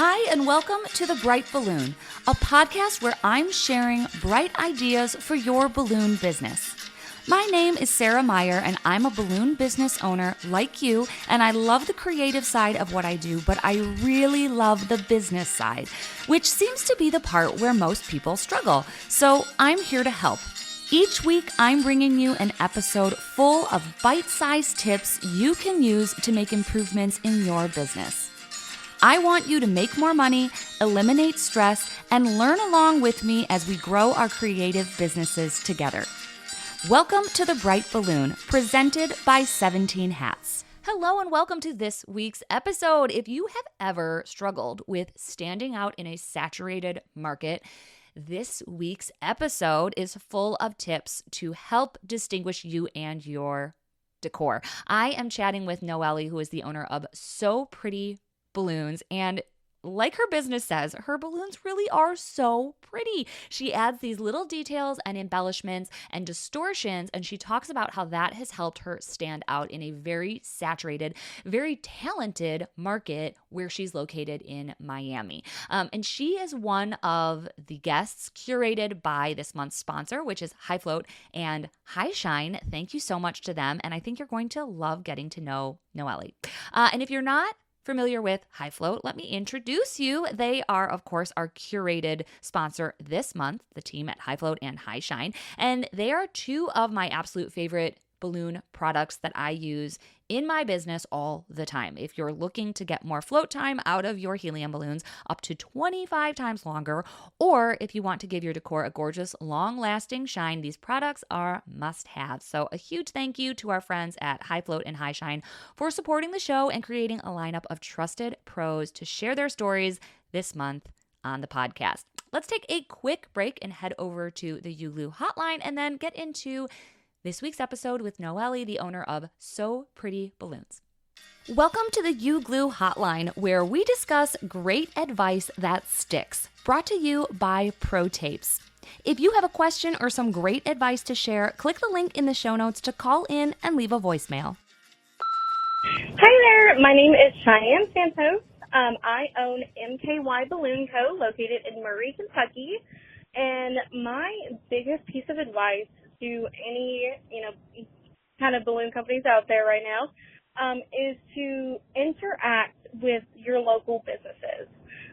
Hi, and welcome to The Bright Balloon, a podcast where I'm sharing bright ideas for your balloon business. My name is Sarah Meyer, and I'm a balloon business owner like you, and I love the creative side of what I do, but I really love the business side, which seems to be the part where most people struggle. So I'm here to help. Each week, I'm bringing you an episode full of bite-sized tips you can use to make improvements in your business. I want you to make more money, eliminate stress, and learn along with me as we grow our creative businesses together. Welcome to The Bright Balloon, presented by 17 Hats. Hello and welcome to this week's episode. If you have ever struggled with standing out in a saturated market, this week's episode is full of tips to help distinguish you and your decor. I am chatting with Noeli, who is the owner of So Pretty Balloons, and like her business says, her balloons really are so pretty. She adds these little details and embellishments and distortions, and she talks about how that has helped her stand out in a very saturated, very talented market where she's located in Miami. And she is one of the guests curated by this month's sponsor, which is HiFloat and HiShine. Thank you so much to them, and I think you're going to love getting to know Noeli. And if you're not familiar with HiFloat, let me introduce you. They are, of course, our curated sponsor this month, the team at HiFloat and HiShine, and they are two of my absolute favorite balloon products that I use in my business all the time. If you're looking to get more float time out of your helium balloons up to 25 times longer, or if you want to give your decor a gorgeous, long-lasting shine, these products are must-have. So a huge thank you to our friends at HiFloat and HiShine for supporting the show and creating a lineup of trusted pros to share their stories this month on the podcast. Let's take a quick break and head over to the UGlu Hotline and then get into this week's episode with Noeli, the owner of So Pretty Balloons. Welcome to the UGlu Hotline, where we discuss great advice that sticks, brought to you by Pro Tapes. If you have a question or some great advice to share, click the link in the show notes to call in and leave a voicemail. Hi there, my name is Cheyenne Santos. I own MKY Balloon Co. located in Murray, Kentucky, and my biggest piece of advice to any, kind of balloon companies out there right now, is to interact with your local businesses.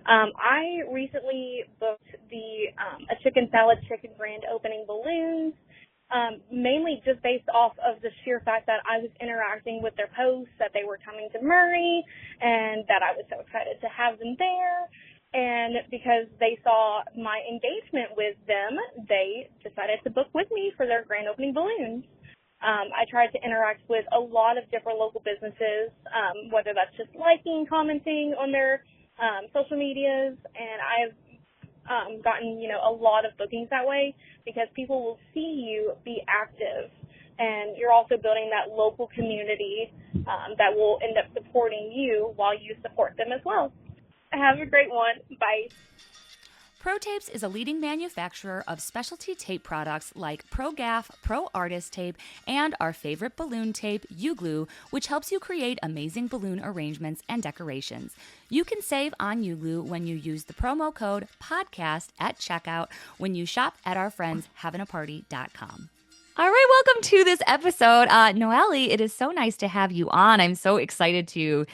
I recently booked a chicken salad chicken grand opening balloons, mainly just based off of the sheer fact that I was interacting with their posts, that they were coming to Murray, and that I was so excited to have them there. And because they saw my engagement with them, they decided to book with me for their grand opening balloons. I tried to interact with a lot of different local businesses, whether that's just liking, commenting on their social medias, and I've gotten, a lot of bookings that way because people will see you be active, and you're also building that local community that will end up supporting you while you support them as well. Have a great one. Bye. Pro Tapes is a leading manufacturer of specialty tape products like Pro Gaff, Pro Artist Tape, and our favorite balloon tape, UGlu, which helps you create amazing balloon arrangements and decorations. You can save on UGlu when you use the promo code PODCAST at checkout when you shop at our friends havinaparty.com. All right, welcome to this episode. Noeli, it is so nice to have you on. I'm so excited to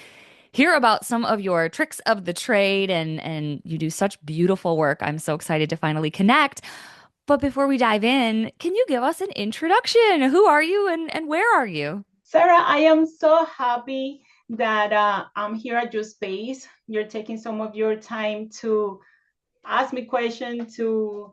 hear about some of your tricks of the trade, and you do such beautiful work. I'm so excited to finally connect. But before we dive in, can you give us an introduction? Who are you and where are you? Sarah, I am so happy that I'm here at your space. You're taking some of your time to ask me questions, to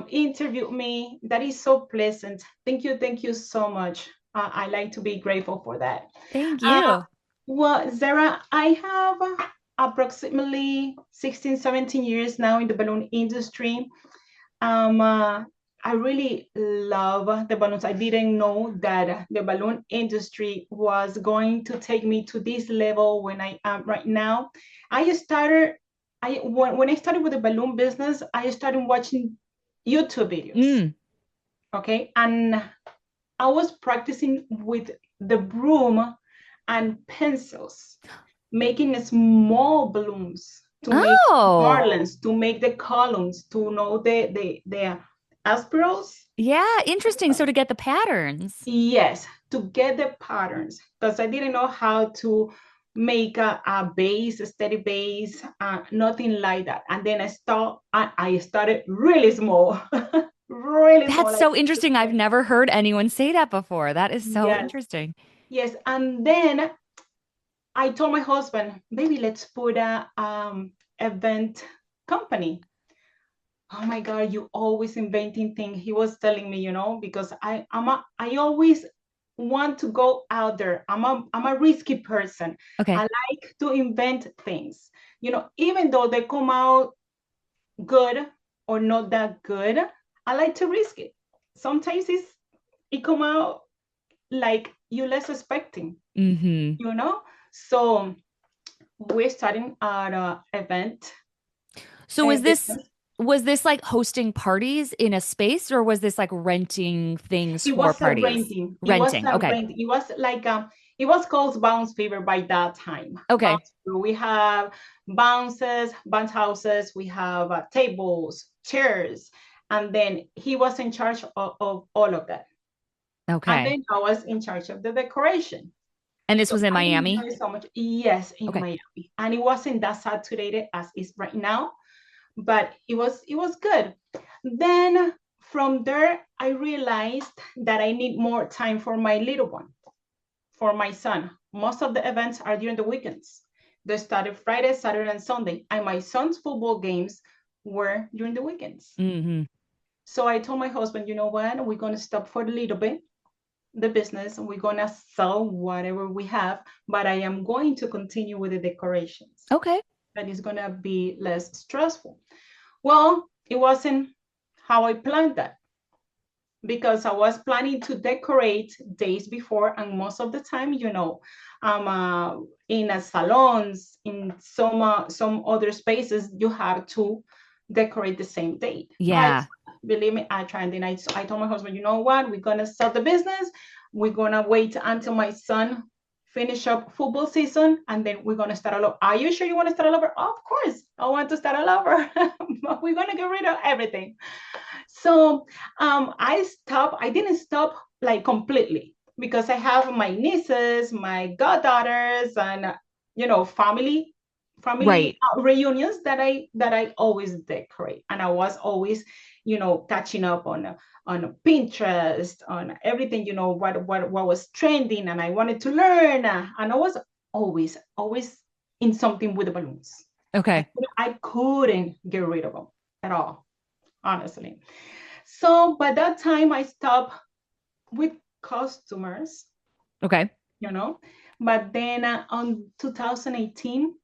interview me. That is so pleasant. Thank you so much. I like to be grateful for that. Thank you. Well, Zara, I have approximately 16, 17 years now in the balloon industry. I really love the balloons. I didn't know that the balloon industry was going to take me to this level when I am right now. When I started with the balloon business, I started watching YouTube videos. Okay, and I was practicing with the broom and pencils, making small balloons to make Oh, garlands, to make the columns, to know the aspirals. yeah. Interesting. So to get the patterns. Yes, to get the patterns, because I didn't know how to make a base, a steady base, nothing like that. And then I started really small, really small. That's Like, so interesting. I've never heard anyone say that before. That is so yes, interesting. yes. And then I told my husband, baby, let's put a event company. Oh my God, you always inventing things. He was telling me, because I always want to go out there. I'm a risky person. I Okay. like to invent things. Even though they come out good or not that good, I like to risk it. Sometimes it come out like you less expecting, Mm-hmm. So we're starting our event So business. was this like hosting parties in a space or was this like renting things It for was a parties? renting. It was Renting. a Okay. rent. It was like it was called Bounce Fever by that time. Okay. Bounce Fever. We have bounce houses. We have tables, chairs, and then he was in charge of all of that. And Okay. then I was in charge of the decoration. And this So was in I Miami? enjoyed so much. Yes, in Okay. Miami, and it wasn't that saturated as is right now, but it was good. Then from there, I realized that I need more time for my little one, for my son. Most of the events are during the weekends. They started Friday, Saturday, and Sunday, and my son's football games were during the weekends. Mm-hmm. So I told my husband, you know what, we're going to stop for a little bit the business, and we're going to sell whatever we have, but I am going to continue with the decorations. Okay. That is going to be less stressful. Well, it wasn't how I planned that, because I was planning to decorate days before, and most of the time, in salons, in some other spaces, you have to decorate the same date. Yeah. Believe me, I tried, and then I told my husband, you know what, we're gonna start the business. We're gonna wait until my son finish up football season, and then we're gonna start all over. Are you sure you want to start all over? Of course, I want to start all over. But we're gonna get rid of everything. So I didn't stop like completely, because I have my nieces, my goddaughters, and family Right. reunions that I always decorate, and I was always catching up on Pinterest, on everything, what was trending, and I wanted to learn, and I was always in something with the balloons. I, Okay. I couldn't get rid of them at all, honestly. So by that time, I stopped with customers, Okay. you know. But then on 2018,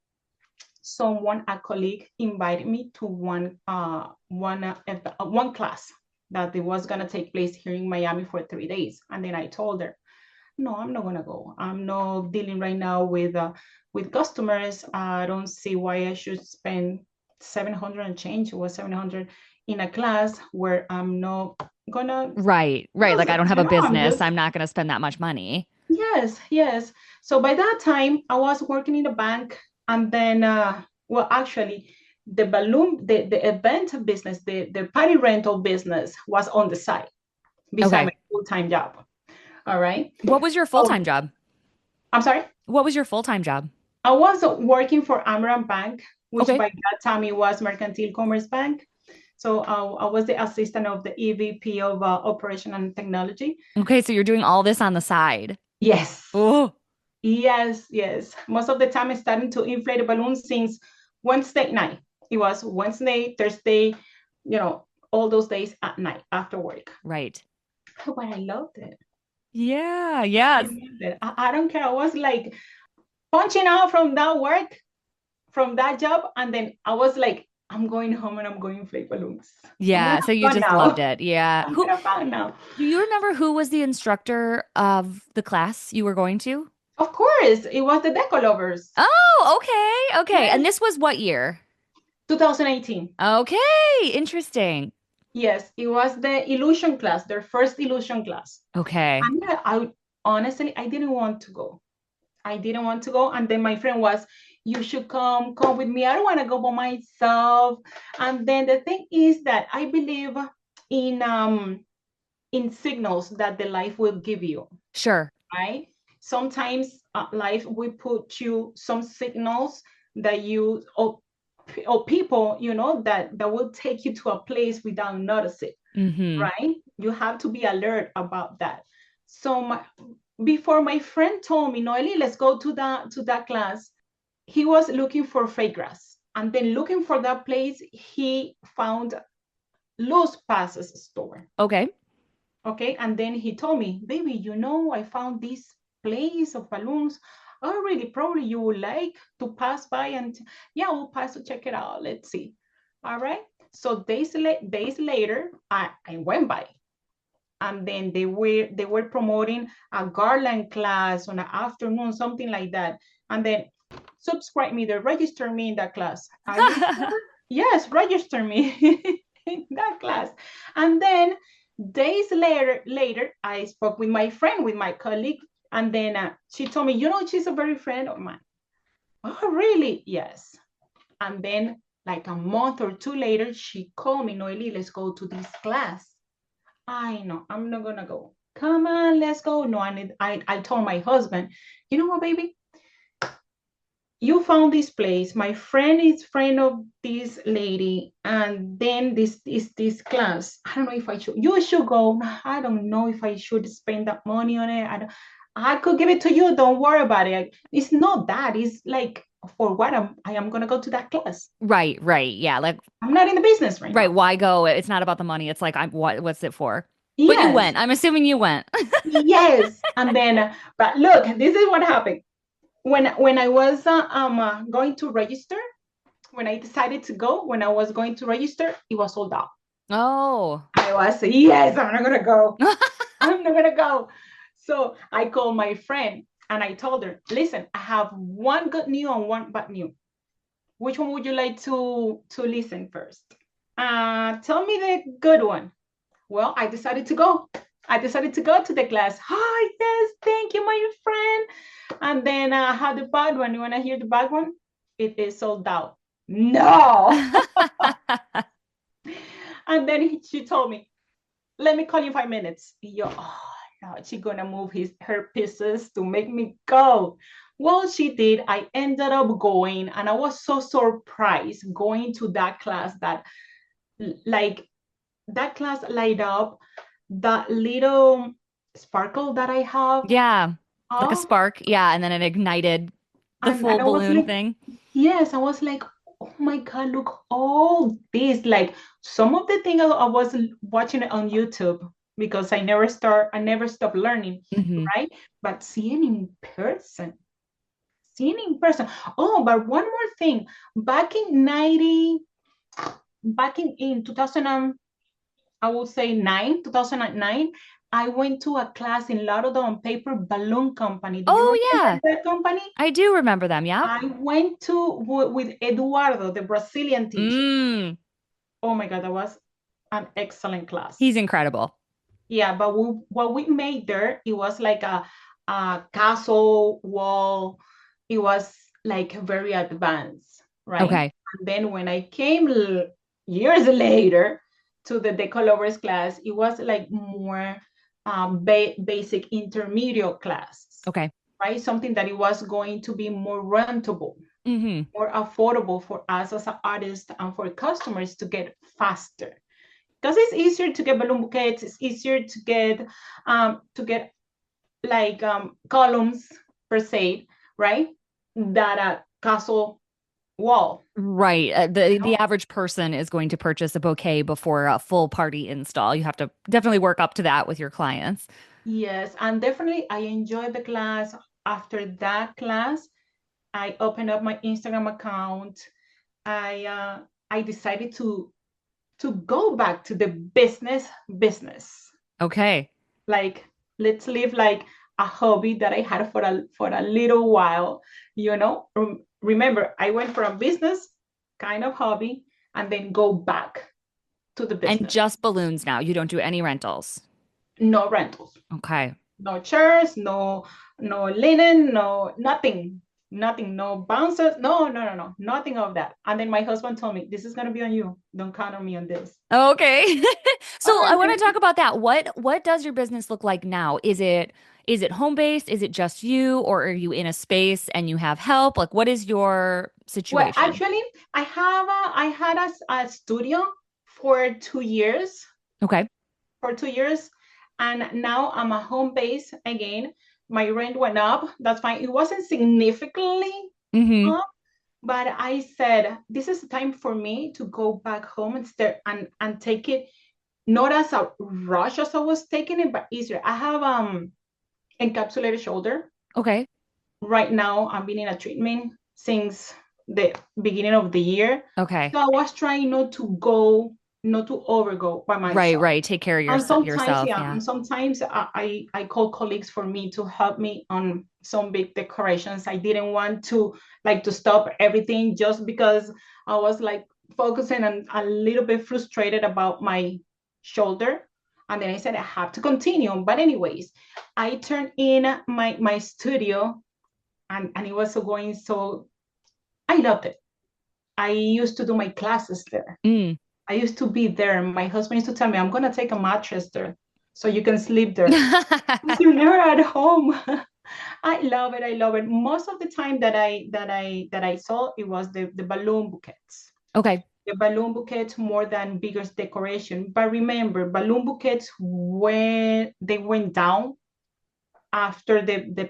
a colleague invited me to one class that it was gonna take place here in Miami for 3 days, and then I told her, no, I'm not gonna go. I'm not dealing right now with customers. I don't see why I should spend 700 and change, or 700 in a class where I'm not gonna Right. Right. use Like I it. don't have a I'm business. just I'm not going to spend that much money. yes, yes. So by that time, I was working in the bank, and then well, actually, the event business, the party rental business was on the side beside Okay. my full-time job. All right. What was your So full-time job? I'm sorry. What was your full-time job? I was working for Amram Bank, which Okay. by that time it was Mercantile Commerce Bank. So I was the assistant of the EVP of Operation and Technology. Okay. So you're doing all this on the side. Yes, Oh, yes, yes. Most of the time, I'm starting to inflate the balloons since Wednesday night. It was Wednesday, Thursday, all those days at night after work. right. But I loved it. Yeah. I Yes. loved it. I don't care. I was like punching out from that work, from that job, and then I was like, I'm going home and I'm going to inflate balloons. I'm gonna Yeah. So you have fun just loved now. it. Yeah. I'm Who gonna have fun now. do you remember who was the instructor of the class you were going to? Of course, it was the Deco Lovers. Oh, okay. Okay. And Yes, this was what year? 2018. Okay. Interesting. Yes, it was the illusion class, their first illusion class. Okay. And I honestly, I didn't want to go. I didn't want to go. And then my friend was, you should come with me. I don't want to go by myself. And then the thing is that I believe in signals that the life will give you. Sure. Right? Sometimes life will put you some signals that you or people, that will take you to a place without noticing, right? You have to be alert about that. So before my friend told me, Noeli, let's go to that class, he was looking for fragrance. And then looking for that place, he found Los Passes store. Okay. Okay. And then he told me, baby, I found this place of balloons. Oh, really? Probably you would like to pass by and yeah, we'll pass to check it out. Let's see. All right. So days later, I went by. And then they were promoting a garland class on an afternoon, something like that. And then they register me in that class. Are you sure? Yes, register me in that class. And then days later, I spoke with my friend, with my colleague, and then she told me, she's a very friend of mine. Oh, really? Yes. And then like a month or two later, she called me, Noeli, let's go to this class. I know, I'm not gonna go. Come on, let's go. No, I told my husband, you know what, baby? You found this place. My friend is friend of this lady, and then this is this class. I don't know if I should. You should go. I don't know if I should spend that money on it. I could give it to you. Don't worry about it. It's not that. It's like for what I am gonna go to that class. Right. Yeah. Like, I'm not in the business right right. now. Why go? It's not about the money. It's like, what's it for? But you Yes, went. I'm assuming you went. yes. And then, but look, this is what happened. When I was going to register, when I decided to go, when I was going to register, it was sold out. Oh. I was, yes, I'm not gonna go. I'm not gonna go. So I called my friend and I told her, listen, I have one good news and one bad news. Which one would you like to listen first? Tell me the good one. Well, I decided to go. I decided to go to the class. Oh, yes, thank you, my friend. And then I had the bad one. You want to hear the bad one? It is sold out. No. And then she told me, let me call you in 5 minutes. Oh, no, she's going to move her pieces to make me go. Well, she did. I ended up going, and I was so surprised going to that class like, that class light up that little sparkle that I have. Yeah. Like a Oh, spark. Yeah. And then it ignited the and full I was balloon like, thing. yes, I was like, oh my God, look all this. Like some of the things I was watching it on YouTube because I never stop learning, Hmm. right? But seeing in person. Oh, but one more thing. Back in 90, back in 2000, I would say 2009, I went to a class in Lauderdale Paper Balloon Company. Do you Oh, remember yeah. that company? I do remember them. Yeah. I went with Eduardo, the Brazilian teacher. Mm. Oh my God, that was an excellent class. He's incredible. Yeah, but what we made there, it was like a castle wall. It was like very advanced, right? Okay. And then when I came years later to the decolovers class, it was like more basic intermediate class, Okay. right? Something that it was going to be more rentable, Hmm. more affordable for us as an artist and for customers to get faster. Because it's easier to get balloon bouquets, it's easier to get like columns per se, right? That a castle wall. Right. The average person is going to purchase a bouquet before a full party install. You have to definitely work up to that with your clients. Yes, and definitely I enjoyed the class. After that class, I opened up my Instagram account. I decided to go back to the business. Okay. Like let's live like a hobby that I had for a little while. Remember, I went from business kind of hobby and then go back to the And business. just balloons now. You don't do any rentals. No rentals, Okay. no chairs, no linen, no nothing. nothing, no bouncers, no, nothing of that. And then my husband told me, this is gonna be on you. Don't count on me on this. Okay. All So I want right. to talk about that. What does your business look like now? Is it home based? Is it just you, or are you in a space and you have help? Like, what is your Well, situation? actually, I had a studio for 2 years, Okay. and now I'm a home base again. My rent went up. That's fine. It wasn't significantly Mm-hmm. up, but I said this is the time for me to go back home and start and take it not as a rush as I was taking it, but easier. I have encapsulated shoulder. Okay. Right now, I've been in a treatment since the beginning of the year. Okay. So I was trying not to overgo by Right, myself. right. Take care of And sometimes, yourself. yeah, Yeah. and sometimes I call colleagues for me to help me on some big decorations. I didn't want to like to stop everything just because I was like focusing and a little bit frustrated about my shoulder. And then I said I have to continue. But anyways, I turned in my studio, and it was so going so I loved it. I used to do my classes there. Mm. I used to be there. My husband used to tell me, I'm gonna take a mattress there so you can sleep there. You're never at home. I love it. I love it. Most of the time that I saw it was the balloon bouquets. Okay. The balloon bouquets more than bigger decoration. But remember, balloon bouquets when they went down after the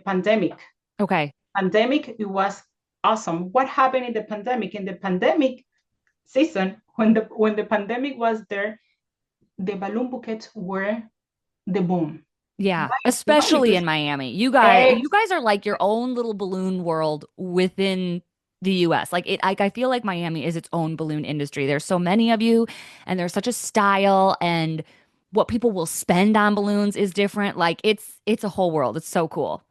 Okay. pandemic, it was awesome. What happened in the pandemic? In the pandemic season, when the pandemic was there, the balloon bouquets were the boom. Yeah, Why? especially Because in Miami. You guys are like your own little balloon world within the US. Like I feel like Miami is its own balloon industry. There's so many of you and there's such a style and what people will spend on balloons is different. Like it's a whole world. It's so cool.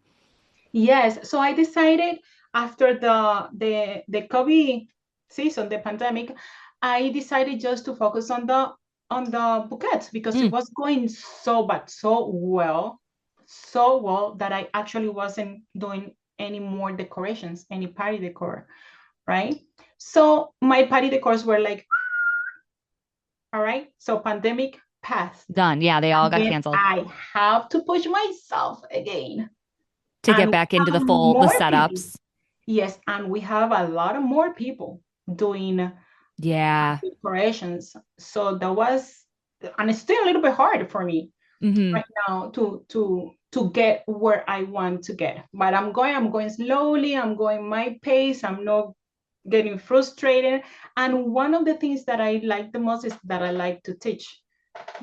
yes, so I decided after the COVID season, the pandemic, I decided just to focus on the bouquets because it Mm, was going so bad, so well that I actually wasn't doing any more decorations, any party decor, right? So my party decors were like, all right, so pandemic passed. done. Yeah, they all And got then canceled I have to push myself again. to And get we back into have the more people. setups. Yes, and we have a lot of more people doing Yeah. decorations. So that was, and it's still a little bit hard for me Hmm. right now to get where I want to get. But I'm going slowly, I'm going my pace, I'm not getting frustrated. And one of the things that I like the most is that I like to teach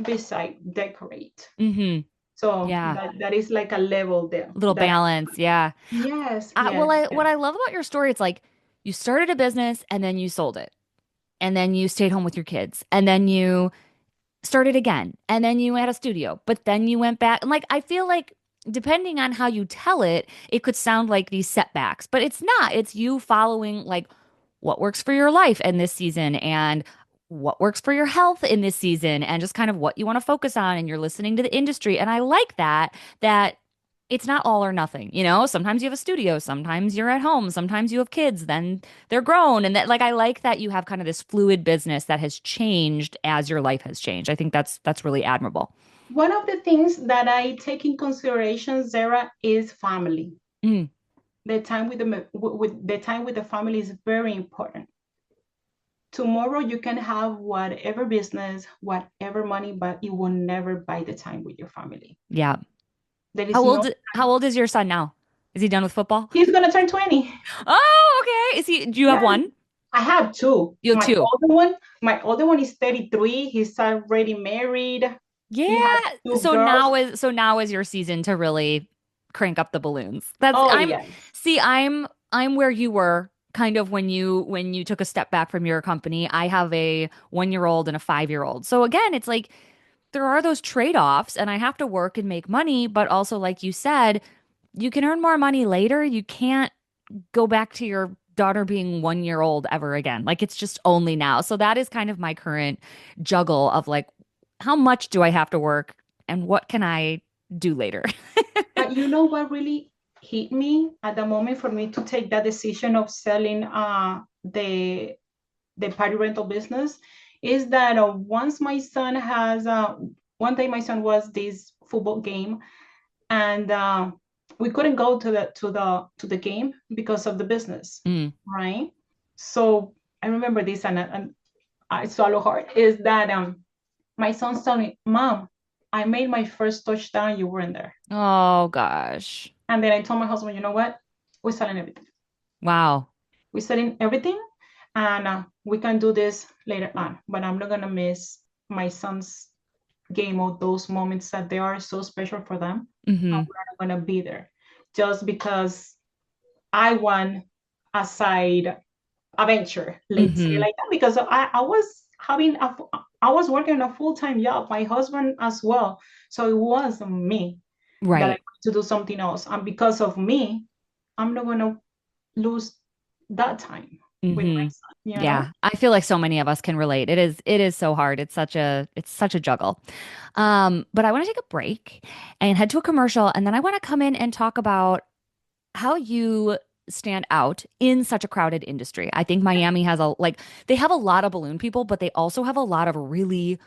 beside decorate. Hmm. So Yeah. that is like a level there A little that balance. Yeah. yes, Well, yes, what I love about your story, it's like you started a business and then you sold it. And then you stayed home with your kids. And then you started again. And then you had a studio. But then you went back. And like I feel like depending on how you tell it, it could sound like these setbacks. But it's not. It's you following like what works for your life in this season and what works for your health in this season and just kind of what you want to focus on and you're listening to the industry. And I like that it's not all or nothing, you know? Sometimes you have a studio, sometimes you're at home, sometimes you have kids, then they're grown. And that like I like that you have kind of this fluid business that has changed as your life has changed. I think that's really admirable. one of the things that I take in consideration, Zara, is family. Mm, The time with the time with the family is very important. Tomorrow you can have whatever business, whatever money, but it will never buy the time with your family. yeah. There is How no. old how old is your son now? Is he done with football? He's gonna turn 20. Oh, okay. Do you have Yeah, one? I have two. You have two. My older one is 33. He's already married. He Yeah. has two So girls. now is your season to really crank up the balloons. That's Oh I'm yes. see, I'm where you were kind of when you took a step back from your company. I have a 1-year old and a 5-year old. So again, it's like there are those trade-offs and I have to work and make money, but also like you said, you can earn more money later. You can't go back to your daughter being 1 year old ever again. Like it's just only now. So that is kind of my current juggle of like, how much do I have to work and what can I do later? But you know what really? hit me at the moment for me to take that decision of selling the party rental business is that once my son has one day my son was this football game, and we couldn't go to the game because of the business, right? So I remember this, and I swallow hard, is that my son's telling me, Mom, I made my first touchdown, you weren't there. Oh gosh. And then I told my husband, you know what? We're selling everything. Wow. We're selling everything, and we can do this later on. But I'm not gonna miss my son's game or those moments that they are so special for them. Mm-hmm. And we're not gonna be there just because I want a side adventure, let's say like that, because I was working a full-time job, my husband as well. So it wasn't me that I Right. wanted to do something else. And because of me, I'm not gonna lose that time with my son, you know? Yeah. I feel like so many of us can relate. It is so hard. It's such a juggle. But I want to take a break and head to a commercial, and then I want to come in and talk about how you stand out in such a crowded industry. I think Miami has they have a lot of balloon people, but they also have a lot of really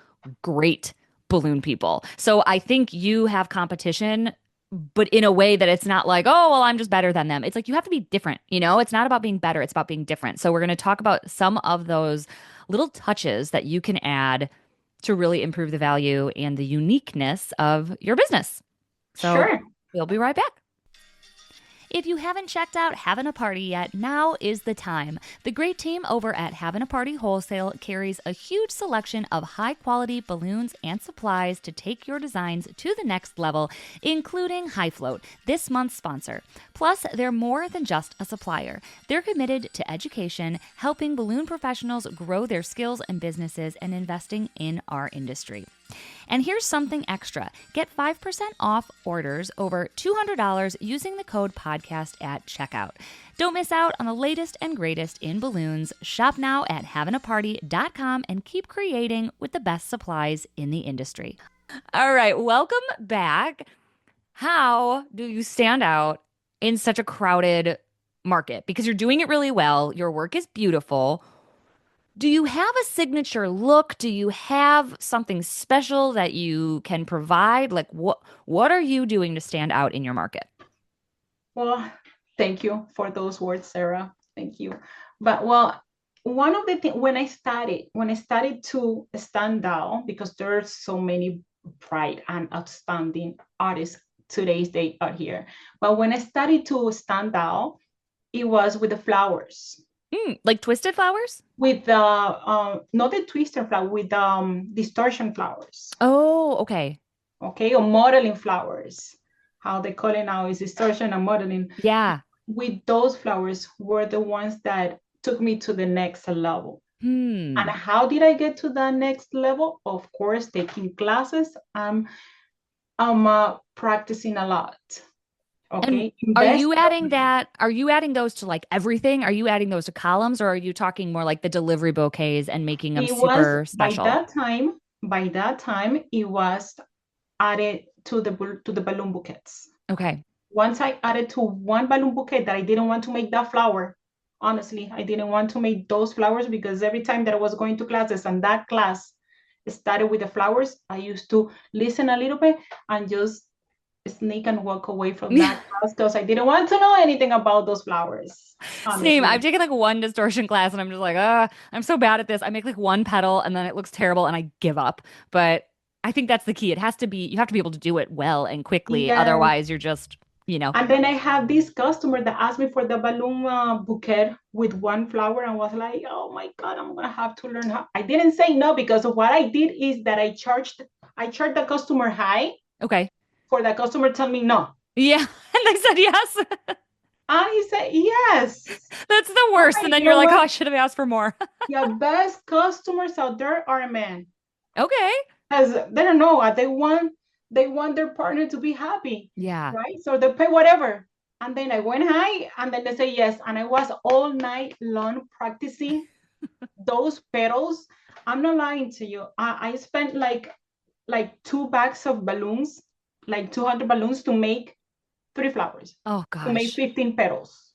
great balloon people. So I think you have competition, but in a way that it's not like, oh, well, I'm just better than them. It's like you have to be different, you know? It's not about being better, it's about being different. So we're going to talk about some of those little touches that you can add to really improve the value and the uniqueness of your business. So Sure. we'll be right back. If you haven't checked out Havin A Party yet, now is the time. The great team over at Havin A Party Wholesale carries a huge selection of high-quality balloons and supplies to take your designs to the next level, including HiFloat, this month's sponsor. Plus, they're more than just a supplier. They're committed to education, helping balloon professionals grow their skills and businesses, and investing in our industry. And here's something extra. Get 5% off orders over $200 using the code podcast at checkout. Don't miss out on the latest and greatest in balloons. Shop now at havinaparty.com and keep creating with the best supplies in the industry. All right, welcome back. How do you stand out in such a crowded market? Because you're doing it really well. Your work is beautiful. Do you have a signature look? Do you have something special that you can provide? Like what are you doing to stand out in your market? Well, thank you for those words, Sarah. Thank you. But well, one of the things when I started to stand out, because there's so many bright and outstanding artists today's day out here. But when I started to stand out, it was with the flowers. Like twisted flowers? With the not the twister flower, with distortion flowers. Oh, okay. Okay, or modeling flowers. How they call it now is distortion and modeling. Yeah. With those flowers were the ones that took me to the next level. And how did I get to the next level? Of course, taking classes. I'm practicing a lot. Okay. And are you adding those to like everything? Are you adding those to columns, or are you talking more like the delivery bouquets and making them super special? By that time, it was added to the balloon bouquets. Okay. Once I added to one balloon bouquet that I didn't want to make that flower. Honestly, I didn't want to make those flowers because every time that I was going to classes and that class started with the flowers, I used to listen a little bit and just sneak and walk away from that class because I didn't want to know anything about those flowers. Honestly. Same. I've taken like one distortion class and I'm just like, I'm so bad at this. I make like one petal and then it looks terrible and I give up. But I think that's the key. You have to be able to do it well and quickly. Yeah. Otherwise, you're just, And then I have this customer that asked me for the balloon bouquet with one flower and was like, oh my God, I'm going to have to learn how. I didn't say no because of what I did is that I charged the customer high. Okay. For the customer tell me no. Yeah. And they said yes. And he said yes. That's the worst. And then you're like, oh, I should have asked for more. The best customers out there are men. Okay. Because they don't know what they want their partner to be happy. Yeah. Right? So they pay whatever. And then I went high and then they say yes. And I was all night long practicing those petals. I'm not lying to you. I spent like 2 bags of balloons, like 200 balloons to make three flowers Oh to make gosh. 15 petals.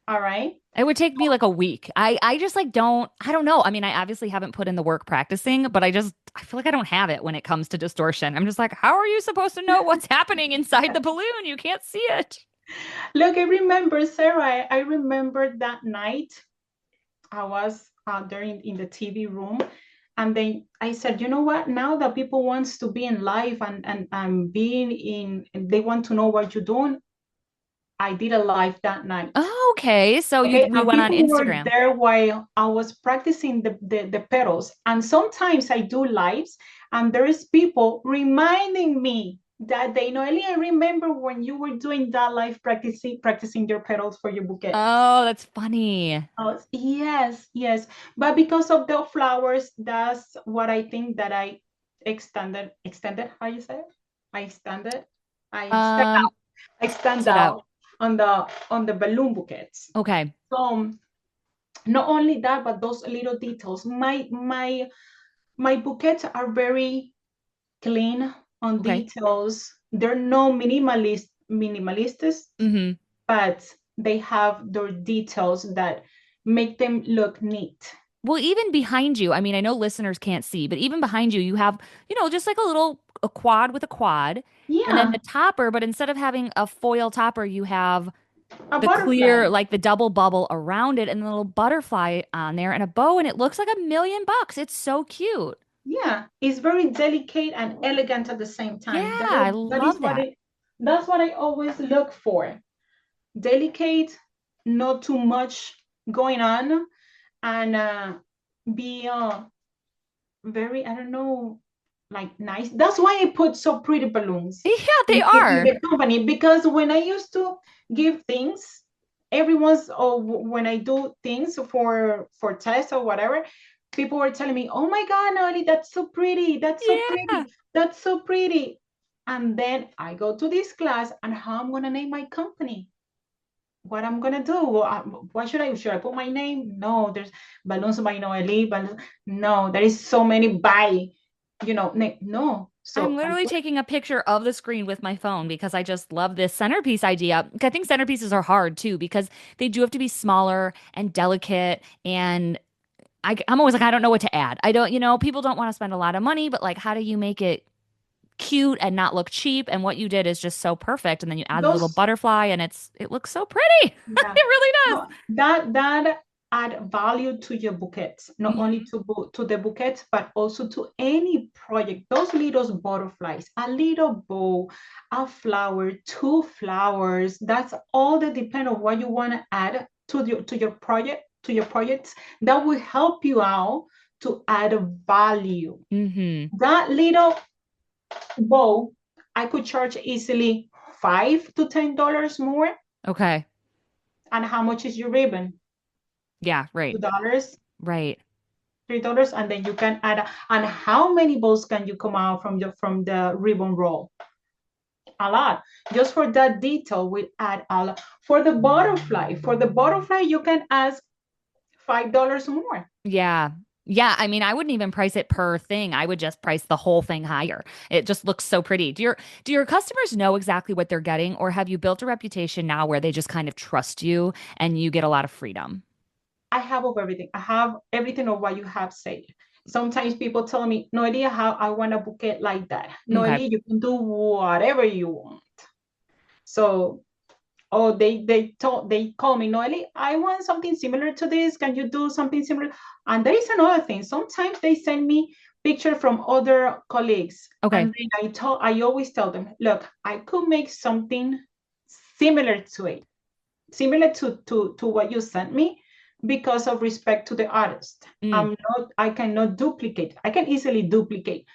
All right. It would take me like a week. I just like I don't know. I mean, I obviously haven't put in the work practicing, but I feel like I don't have it when it comes to distortion. I'm just like, how are you supposed to know what's happening inside the balloon? You can't see it. Look, I remember, Sarah, I remember that night I was there in the TV room. And then I said, you know what? Now that people wants to be in live and being in, and they want to know what you're doing, I did a live that night. Oh, okay. So Okay, we and went on people were Instagram. there while I was practicing the pedals. And sometimes I do lives, and there's people reminding me that they know, Ellie, I remember when you were doing that live practicing your pedals for your bouquet. Oh, that's funny. Oh, yes, yes. But because of the flowers, that's what I think that I extended, how you say it? I extended, I stand Um, out, I stand stood out. out on the balloon bouquets. Okay. So not only that, but those little details. My bouquets are very clean on Okay. details. They're no minimalistic, Mm-hmm. but they have their details that make them look neat. Well, even behind you, I mean, I know listeners can't see, but even behind you, you have, just like a quad with a quad, and then Yeah, the topper, but instead of having a foil topper, you have a the clear, butterfly. like the double bubble around it and the little butterfly on there and a bow, and it looks like $1 million. It's so cute. Yeah, it's very delicate and elegant at the same Yeah, time. I That is love what that. it that's what I always look for. Delicate, not too much going on, and be very, I don't know, like nice. That's why I put so pretty balloons Yeah, they in are. the company, because when I used to give things, everyone's, or when I do things for tests or whatever, people were telling me, "Oh my God, Noeli, that's so pretty. That's so Yeah. pretty. That's so pretty." And then I go to this class, and how I'm gonna name my company? What I'm gonna do? What should I put my name? No, there's balloons by Noeli. Balloons. No, there is so many by, no. I'm So literally taking a picture of the screen with my phone because I just love this centerpiece idea. I think centerpieces are hard too because they do have to be smaller and delicate. And I'm always like, I don't know what to add. I don't, people don't want to spend a lot of money, but like, how do you make it cute and not look cheap? And what you did is just so perfect. And then you add the little those butterfly and it looks so pretty. It Yeah. really does. No, that add value to your bouquets, not only Mhm. to the bouquets, but also to any project. Those little butterflies, a little bow, a flower, two flowers. That's all that depend on what you want to add to your projects that will help you out to add a value. Mhm. That little bow, I could charge easily $5 to $10 more. Okay. And how much is your ribbon? Yeah, right. $2, Right. $3, and then you can add. And how many balls can you come out from the ribbon roll? A lot. Just for that detail, we add a lot. For the butterfly, you can ask $5 more. Yeah. Yeah, I mean, I wouldn't even price it per thing. I would just price the whole thing higher. It just looks so pretty. Do your customers know exactly what they're getting, or have you built a reputation now where they just kind of trust you and you get a lot of freedom? I have of everything. I have everything of what you have said. Sometimes people tell me, no idea how I want a bouquet like that. No Okay. idea, you can do whatever you want. So they call me, Noeli, I want something similar to this. Can you do something similar? And there is another thing. Sometimes they send me picture from other colleagues, Okay. and then I always tell them, look, I could make something similar to it, similar to what you sent me, because of respect to the artist. Mm, I cannot duplicate. I can easily duplicate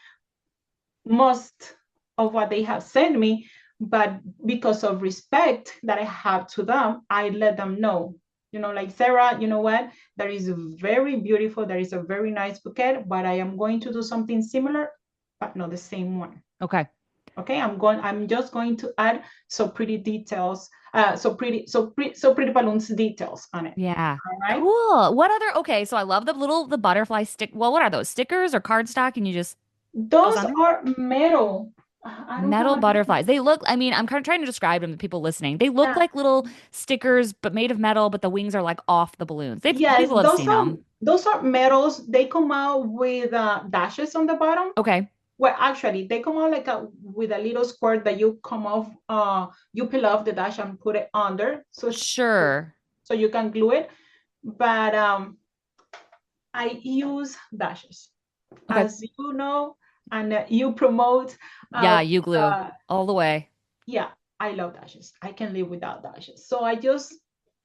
most of what they have sent me, but because of respect that I have to them, I let them know. Like, Sarah, you know what? That is very beautiful. That is a very nice bouquet, but I am going to do something similar, but not the same one. okay. Okay, I'm just going to add so pretty details, so pretty balloons details on it. Yeah. All right. Cool. Okay, so I love the butterfly stick. Well, what are those? Stickers or cardstock? And you just goes Those under? are metal. I don't have Metal an idea. butterflies. They look, I mean, I'm kind of trying to describe them to people listening. They look Yeah. like little stickers, but made of metal, but the wings are like off the balloons. Yes, People have seen them. those are metals. They come out with dashes on the bottom. Okay. Well, actually, they come out like with a little squirt that you come off. You peel off the dash and put it under, Sure. so you can glue it. But I use dashes, Okay. as you know, and you promote. Yeah, Uh, UGlu all the way. yeah, I love dashes. I can live without dashes. So I just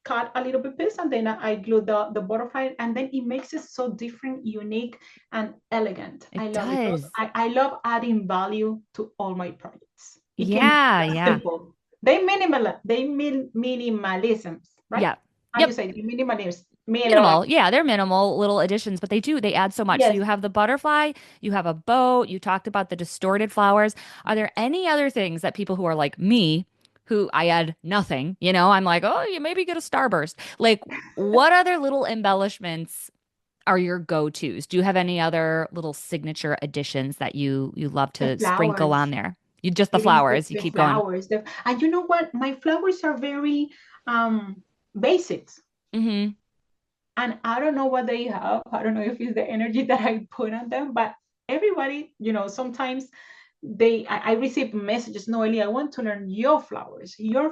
cut a little bit piece and then I glue the butterfly, and then it makes it so different, unique, and elegant. I It love it because does. I love adding value to all my projects. It can be Yeah, that yeah. simple. They minimalisms, right? Yeah. How you Yep. say minimalism? Minimal. Yeah, they're minimal little additions, but they add so much. So Yes. you have the butterfly, you have a bow, you talked about the distorted flowers. Are there any other things that people who are like me, who I add nothing, I'm like, oh, you maybe get a starburst. Like, what other little embellishments are your go-tos? Do you have any other little signature additions that you love The to sprinkle on flowers. there? You just the It is flowers, you the keep going. flowers. And you know what? My flowers are very basics. Mm-hmm. And I don't know what they have. I don't know if it's the energy that I put on them, but everybody, sometimes I receive messages, Noeli, I want to learn your flower.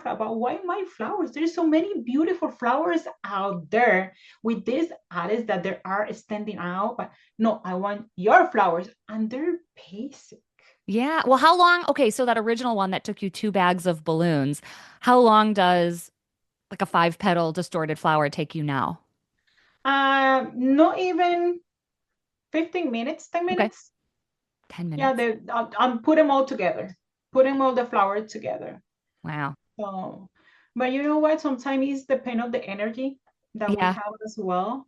But why my flowers? There's so many beautiful flowers out there with these artists that they are standing out. But no, I want your flowers. And they're basic. Yeah. Well, how long? Okay, so that original one that took you 2 bags of balloons, how long does like a 5 petal distorted flower take you now? Not even 15 minutes, 10 Okay. minutes. 10 Yeah, minutes. I'm put them all together, putting all the flowers together. Wow. So, but you know what? Sometimes it's depend on the energy that we Yeah. have as well.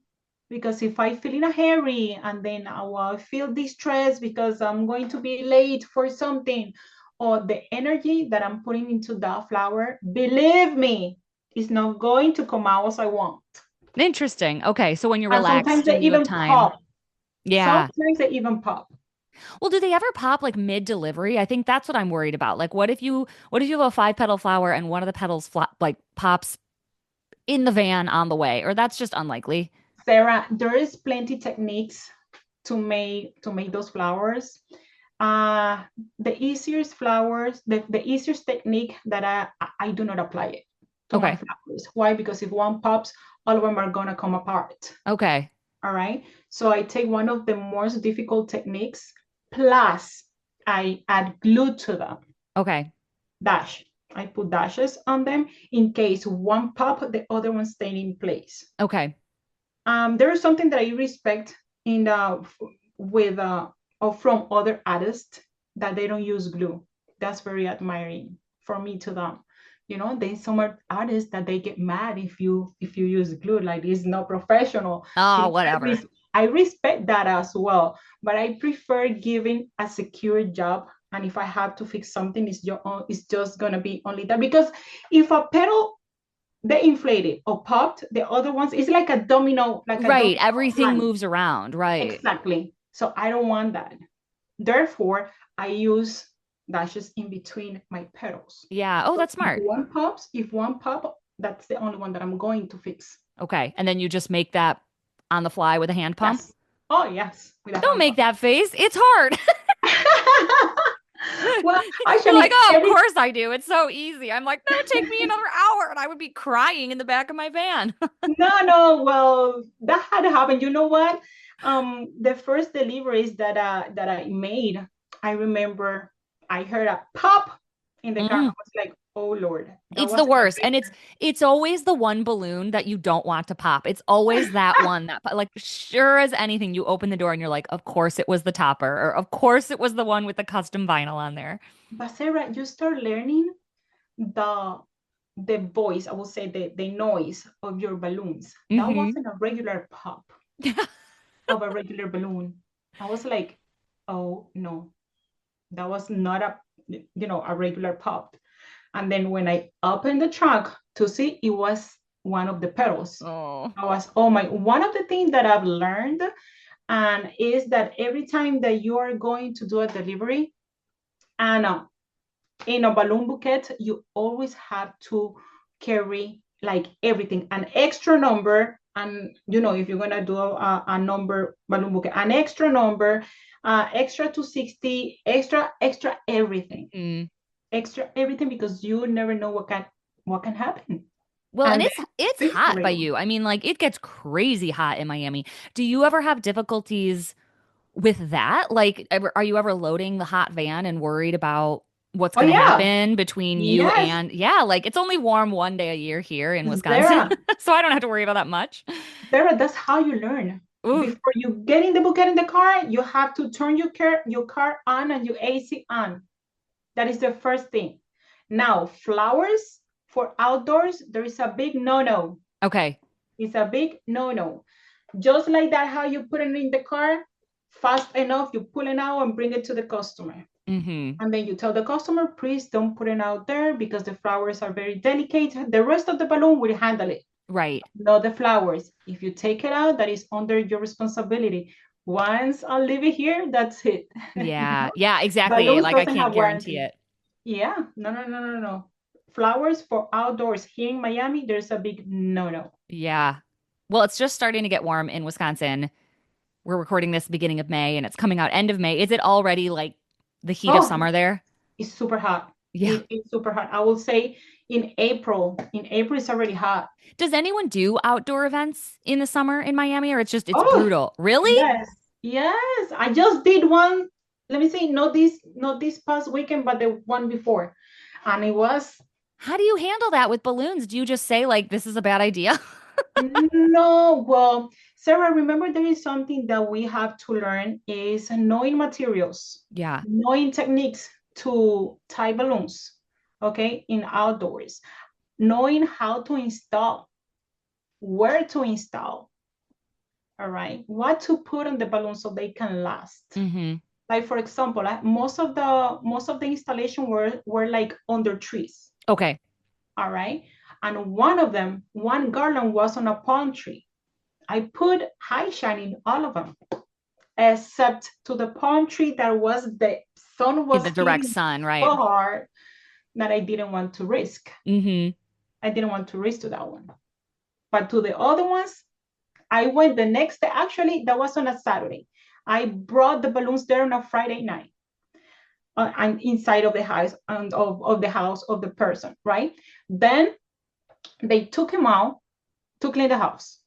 Because if I feel in a hurry and then I will feel distressed because I'm going to be late for something, or the energy that I'm putting into that flower, believe me, is not going to come out as I want. Interesting. Okay. So when you're And sometimes relaxed they and you have even time. pop. Yeah. Sometimes they even pop. Well, do they ever pop like mid-delivery? I think that's what I'm worried about. Like what if you have a 5 petal flower and one of the petals like pops in the van on the way, or that's just unlikely. Sarah, there is plenty techniques to make those flowers. Uh, the easiest technique that I do not apply it to my Okay. flowers. Why? Because if one pops, all of them are gonna come apart. Okay. All right. So I take one of the most difficult techniques, plus I add glue to them. Okay. Dash. I put dashes on them in case one pop, the other one stay in place. Okay. There is something that I respect in the with or from other artists, that they don't use glue. That's very admiring for me to them. There's some artists that they get mad if you use glue, like it's not professional. Oh, I, whatever. I respect that as well, but I prefer giving a secure job. And if I have to fix something, it's just gonna be only that, because if a pedal they inflated or popped, the other ones, it's like a domino, Right. Everything line. moves around. Right. Exactly. So I don't want that. Therefore, I use dashes in between my petals. Yeah. Oh, So that's smart. if one pop, that's the only one that I'm going to fix. Okay. And then you just make that on the fly with a hand pump. Yes. Oh, yes, with a Don't hand make pump. that face. It's hard. Well, You're like, actually, oh, of course I do. It's so easy. I'm like, no, take me another hour. And I would be crying in the back of my van. no, well, that had happened. You know what? The first deliveries that I made, I remember I heard a pop in the car. I Mm. was like, oh Lord, that It's the wasn't a worst. And regular. it's always the one balloon that you don't want to pop. It's always that one that like sure as anything, you open the door and you're like, of course it was the topper, or of course it was the one with the custom vinyl on there. But Sarah, you start learning the the voice, I would say the noise of your balloons. That Hmm. wasn't a regular pop of a regular balloon. I was like, oh no, that was not a regular pop. And then when I opened the trunk to see, it was one of the petals. Oh. I was, oh my, one of the things that I've learned and is that every time that you are going to do a delivery, And in a balloon bouquet, you always have to carry like everything, an extra number. And if you're gonna do a number balloon bouquet, an extra number, extra 260, extra everything, Mm. extra everything, because you never know what can happen. Well, and And it's the hot by history. you. I mean, like it gets crazy hot in Miami. Do you ever have difficulties with that? Like, are you ever loading the hot van and worried about what's Oh going to yeah, happen between you yes, and, yeah, like it's only warm one day a year here in Wisconsin, Zara. so I don't have to worry about that much. Zara, that's how you learn. Ooh, Before you get in the bouquet in the car, you have to turn your car on and your AC on. That is the first thing. Now, flowers for outdoors, there is a big no-no. okay. It's a big no-no. Just like that, how you put it in the car, fast enough, you pull it out and bring it to the customer. Mm-hmm. And then you tell the customer, please don't put it out there because the flowers are very delicate. The rest of the balloon will handle it, Right. not the flowers. If you take it out, that is under your responsibility. Once I leave it here, that's it. Yeah. Yeah, exactly. Balloons Like I doesn't can't have guarantee warranty. it. Yeah, no, no, no, no, no. Flowers for outdoors here in Miami, there's a big no-no. Yeah. Well, it's just starting to get warm in Wisconsin. We're recording this beginning of May and it's coming out end of May. Is it already like the heat of Oh, summer there? it's super hot. Yeah. It is super hot. I will say in April it's already hot. Does anyone do outdoor events in the summer in Miami or it's Oh, brutal? Really? yes, yes. I just did one. Let me see, not this past weekend, but the one before, and it was How do you handle that with balloons? Do you just say like this is a bad idea? no. Well, Sarah, remember there is something that we have to learn is knowing materials, Yeah. knowing techniques to tie balloons. Okay, in outdoors, knowing how to install, where to install, all right, what to put on the balloon so they can last. Mm-hmm. Like for example, most of the installation were like under trees, Okay. all right, and one garland was on a palm tree. I put high shine in all of them except to the palm tree that was the sun In was the direct hitting sun, right? so hard that I didn't want to risk. Mm-hmm. I didn't want to risk to that one. But to the other ones, I went the next day. Actually, that was on a Saturday. I brought the balloons there on a Friday night, and inside of the house and of the house of the person, right? Then they took him out to clean the house.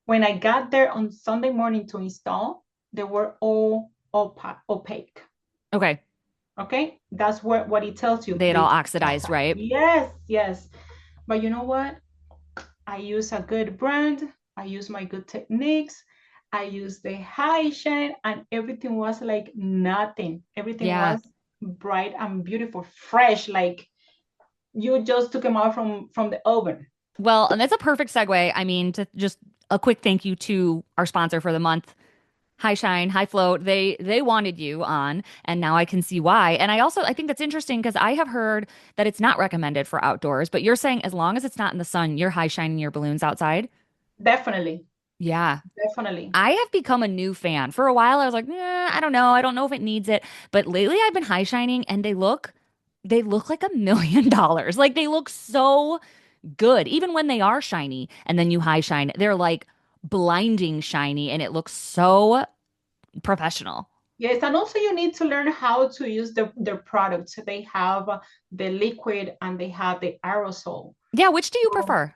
When I got there on Sunday morning to install, they were all opaque. Okay. Okay, that's what it tells you. They had all They, oxidized, right? yes, yes. But you know what? I use a good brand. I use my good techniques. I use the high shine, and everything was like nothing. Everything Yeah. was bright and beautiful, fresh, like you just took them out from the oven. Well, and that's a perfect segue. I mean, to just a quick thank you to our sponsor for the month, High Shine, HiFloat. They wanted you on, and now I can see why. And I think that's interesting because I have heard that it's not recommended for outdoors, but you're saying as long as it's not in the sun, you're high shining your balloons outside. Definitely, Yeah. definitely. I have become a new fan. For a while, I was like, I don't know. I don't know if it needs it. But lately, I've been high shining, and they look like $1 million. Like they look so good, even when they are shiny. And then you high shine, they're like blinding shiny, and it looks so professional. Yes, and also you need to learn how to use their products. They have the liquid and they have the aerosol. Yeah, which do you So prefer?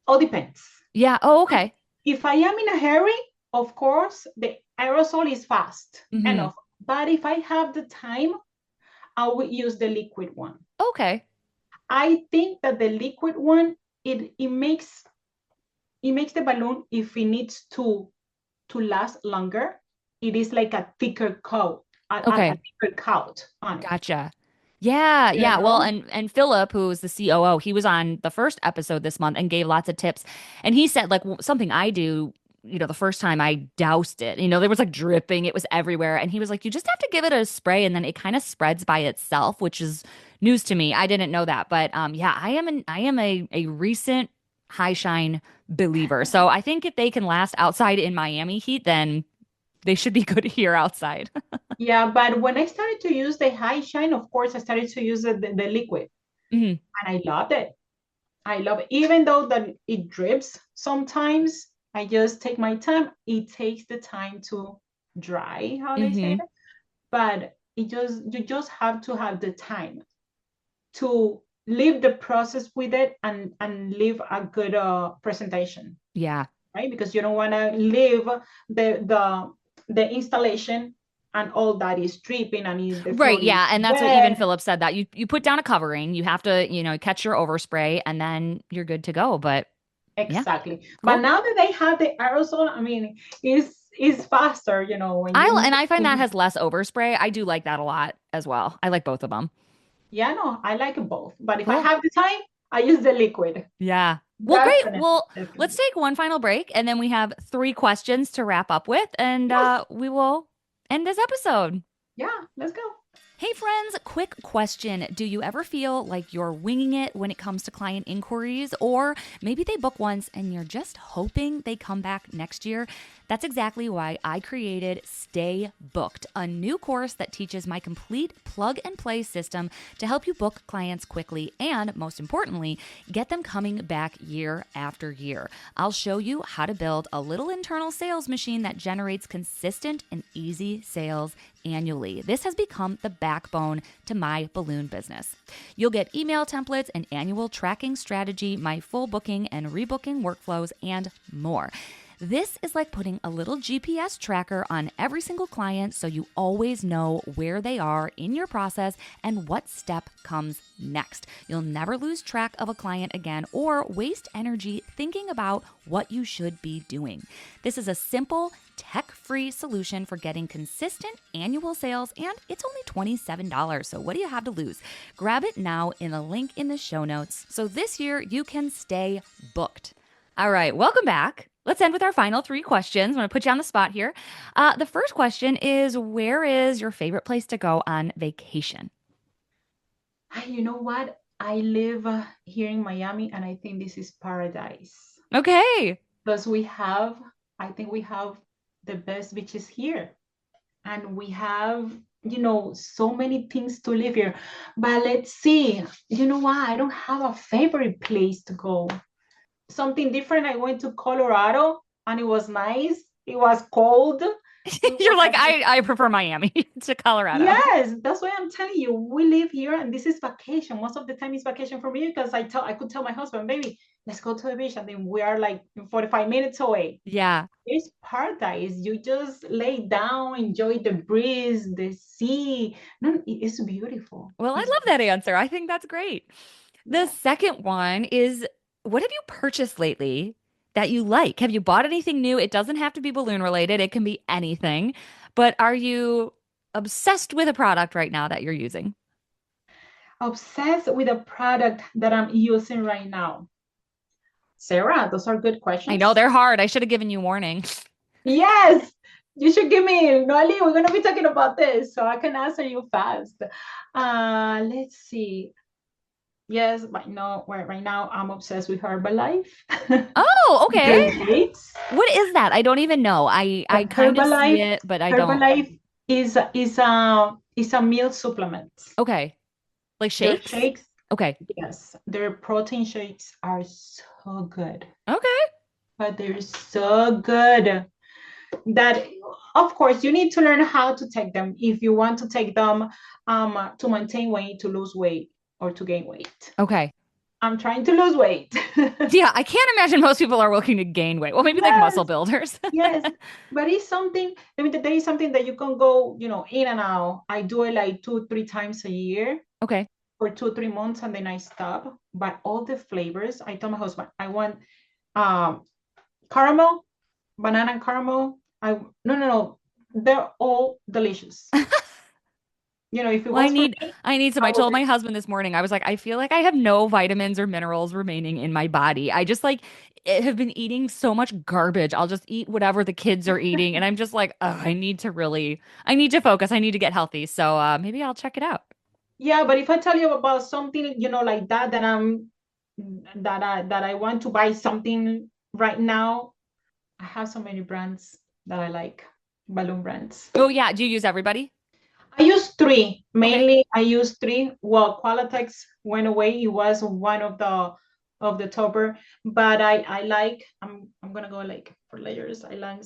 all depends. Yeah. Oh, okay. If I am in a hurry, of course, the aerosol is fast Hmm. enough. But if I have the time, I will use the liquid one. Okay. I think that the liquid one, it makes the balloon, if it needs to last longer, it is like a thicker coat, a Okay. thicker coat on it. Gotcha. Yeah, You yeah. Well, know? and Philip, who is the COO, he was on the first episode this month and gave lots of tips. And he said, like, something I do, the first time I doused it, there was like dripping, it was everywhere. And he was like, you just have to give it a spray and then it kind of spreads by itself, which is news to me. I didn't know that. But yeah, I am a recent high shine believer. So I think if they can last outside in Miami heat, then they should be good here outside. Yeah, but when I started to use the high shine, of course, I started to use the liquid, Mhm. and I loved it. I love it. Even though that it drips sometimes, I just take my time. It takes the time to dry, how they say it. Mhm. But you just have to have the time to live the process with it and leave a good presentation, Yeah. right? Because you don't want to leave the installation and all that is dripping and the Right, floor is yeah, and that's what even wet. Philip said, that you put down a covering, you have to, catch your overspray, and then you're good to go. But yeah, Exactly. But cool. now that they have the aerosol, I mean, is faster, when you need I find that to. has less overspray. I do like that a lot as well. I like both of them. Yeah, no, I like both. But if I Cool. have the time, I use the liquid. Yeah. Well, great. Definitely, Well, let's definitely. take one final break, and then we have three questions to wrap up with, and Yes. we will end this episode. Yeah, let's go. Hey friends, quick question. Do you ever feel like you're winging it when it comes to client inquiries? Or maybe they book once and you're just hoping they come back next year? That's exactly why I created Stay Booked, a new course that teaches my complete plug and play system to help you book clients quickly and, most importantly, get them coming back year after year. I'll show you how to build a little internal sales machine that generates consistent and easy sales annually. This has become the backbone to my balloon business. You'll get email templates, an annual tracking strategy, my full booking and rebooking workflows, and more. This is like putting a little GPS tracker on every single client so you always know where they are in your process and what step comes next. You'll never lose track of a client again or waste energy thinking about what you should be doing. This is a simple, tech-free solution for getting consistent annual sales, and it's only $27. So what do you have to lose? Grab it now in the link in the show notes so this year you can stay booked. All right, welcome back. Let's end with our final three questions. I'm going to put you on the spot here. The first question is, where is your favorite place to go on vacation? You know what? I live here in Miami, and I think this is paradise Okay. because I think we have the best beaches here, and we have, so many things to live here. But let's see. You know what? I don't have a favorite place to go. Something different. I went to Colorado, and it was nice. It was cold. It You're like, was I prefer Miami to Colorado. Yes, that's why I'm telling you. We live here, and this is vacation. Most of the time, it's vacation for me because I could tell my husband, baby, let's go to the beach, and then we are like 45 minutes away. Yeah. It's paradise. You just lay down, enjoy the breeze, the sea. No, it's beautiful. Well, I It's love that answer. I think that's great. The yeah. second one is, what have you purchased lately that you like? Have you bought anything new? It doesn't have to be balloon related, it can be anything. But are you obsessed with a product right now that you're using? Obsessed with a product that I'm using right now. Sarah, those are good I know questions. they're hard. I should have given you warning. Yes, you should give me, Noeli, we're going to be talking about this so I can answer you fast. Let's see. Yes, right now I'm obsessed with Herbalife. Oh, okay. Great shakes. What is that? I don't even know. I kind of see Herbalife, it, but I don't. Herbalife is a meal supplement. Okay. Like Their shakes? shakes, Okay. yes, their protein shakes are so good, Okay. but they're so good that of course you need to learn how to take them if you want to take them to maintain weight, to lose weight, or to gain weight. Okay. I'm trying to lose weight. Yeah, I can't imagine most people are looking to gain weight. Well, maybe like muscle Yes, builders. yes, but it's something. I mean, there is something that you can go, in and out. I do it like 2 3 times a year Okay. for 2 3 months, and then I stop. But all the flavors, I told my husband I want um caramel, banana and caramel. I no no no, they're all delicious. If it Well, was for me, I need some. I I would told be. my husband this morning, I was like, I feel like I have no vitamins or minerals remaining in my body. I just like have been eating so much garbage. I'll just eat whatever the kids are eating. And I'm just like, oh, I need to focus. I need to get healthy. So maybe I'll check it out. Yeah, but if I tell you about something, like that, that I want to buy something right now, I have so many brands that I like, balloon brands. Oh, yeah. Do you use everybody? I used three. Okay. Mainly, I used three. Well, Qualitex went away. It was one of the topper, but I like. I'm gonna go like for layers. I like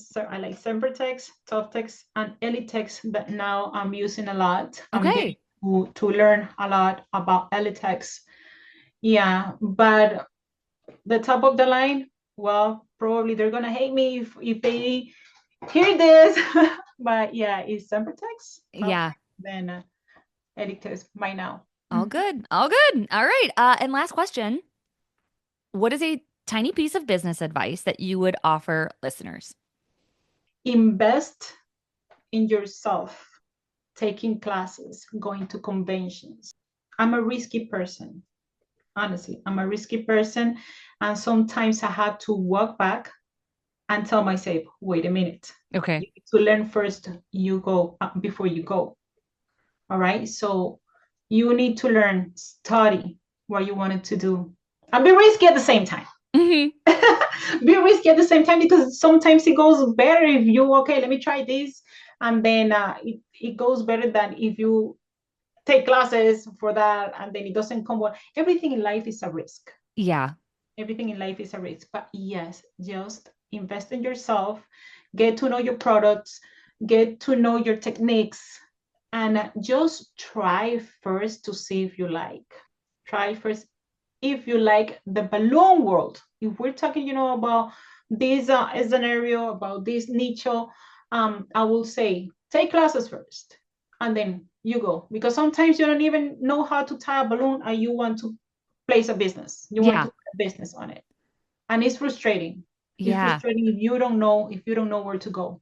Sempertex, Softex, and Elitex that now I'm using a lot. I'm getting Okay. to learn a lot about Elitex. Yeah, but the top of the line, well, probably they're gonna hate me if they hear this. But yeah, it's Sempertex, Yeah. then Elitex by now. All good. All good. All right. And last question. What is a tiny piece of business advice that you would offer listeners? Invest in yourself, taking classes, going to conventions. I'm a risky person. Honestly, I'm a risky person. And sometimes I have to walk back and tell myself, wait a minute. Okay. You need to learn first, you go before you go. All right. So you need to learn, study what you wanted to do, and be risky at the same time. Hmm. Be risky at the same time because sometimes it goes better if you, okay, let me try this. And then it goes better than if you take classes for that and then it doesn't come well. Everything in life is a risk. Yeah. Everything in life is a risk. But yes, just invest in yourself, get to know your products, get to know your techniques, and just try first to see if you like. Try first if you like the balloon world. If we're talking, about this scenario, about this niche, I will say take classes first and then you go. Because sometimes you don't even know how to tie a balloon and you want to place a business. You want Yeah. to put a business on it. And it's frustrating. It's Yeah. frustrating if you don't know where to go.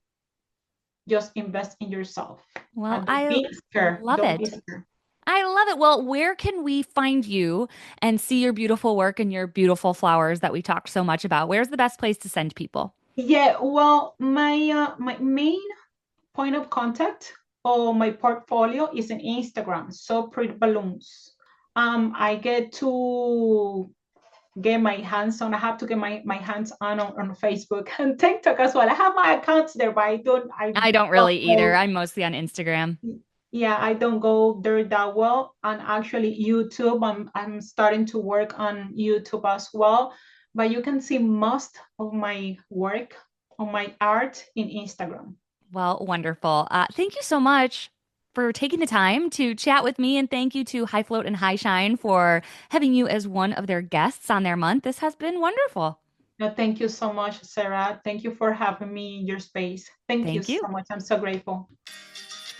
Just invest in yourself. Well, And don't I be scared. love Don't be it. scared. I love it. Well, where can we find you and see your beautiful work and your beautiful flowers that we talked so much about? Where's the best place to send people? Yeah, well, my main point of contact or my portfolio is in Instagram, so pretty balloons. I get to get my hands on. I have to get my hands on Facebook and TikTok as well. I have my accounts there, but I I don't don't really either. go. I'm mostly on Instagram. Yeah, I don't go there that well. And actually, YouTube, I'm starting to work on YouTube as well. But you can see most of my work on my art in Instagram. Well, wonderful. Thank you so much for taking the time to chat with me. And thank you to HiFloat and HiShine for having you as one of their guests on their month. This has been wonderful. No, thank you so much, Sarah. Thank you for having me in your space. Thank you Thank you. so much. I'm so grateful.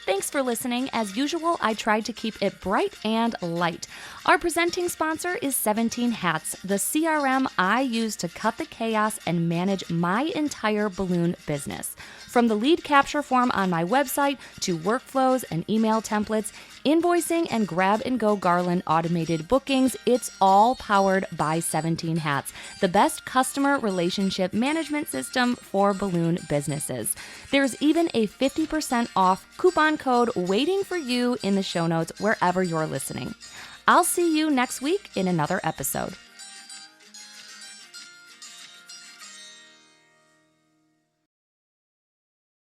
Thanks for listening. As usual, I tried to keep it bright and light. Our presenting sponsor is 17 Hats, the CRM I use to cut the chaos and manage my entire balloon business. From the lead capture form on my website to workflows and email templates, invoicing and grab and go garland automated bookings, it's all powered by 17 Hats, the best customer relationship management system for balloon businesses. There's even a 50% off coupon code waiting for you in the show notes wherever you're listening. I'll see you next week in another episode.